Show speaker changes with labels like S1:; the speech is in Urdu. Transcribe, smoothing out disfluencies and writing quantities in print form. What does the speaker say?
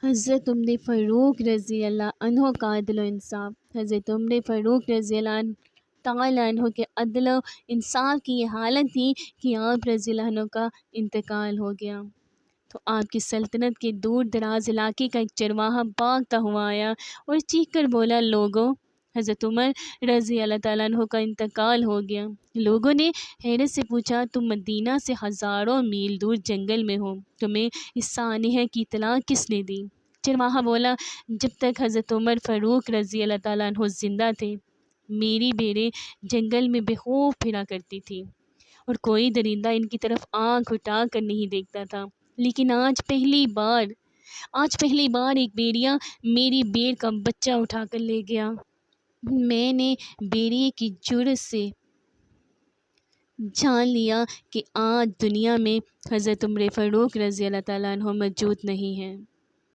S1: حضرت عمر فاروق رضی اللہ عنہ کا عدل و انصاف۔ حضرت عمر فاروق رضی اللہ تعالیٰ عنہ کے عدل و انصاف کی یہ حالت تھی کہ آپ رضی اللہ عنہ کا انتقال ہو گیا تو آپ کی سلطنت کے دور دراز علاقے کا ایک چرواہا بھاگتا ہوا آیا اور چیخ کر بولا، لوگوں، حضرت عمر رضی اللہ تعالیٰ عنہ کا انتقال ہو گیا۔ لوگوں نے حیرت سے پوچھا، تم مدینہ سے ہزاروں میل دور جنگل میں ہو، تمہیں اس سانحے کی اطلاع کس نے دی؟ چرواہا بولا، جب تک حضرت عمر فاروق رضی اللہ تعالیٰ عنہ زندہ تھے میری بھیڑیں جنگل میں بے خوف پھرا کرتی تھی اور کوئی درندہ ان کی طرف آنکھ اٹھا کر نہیں دیکھتا تھا، لیکن آج پہلی بار ایک بیڑیا میری بھیڑ کا بچہ اٹھا کر لے گیا۔ میں نے بیڑیے کی جرت سے جان لیا کہ آج دنیا میں حضرت عمر فاروق رضی اللہ تعالیٰ عنہ موجود نہیں ہیں۔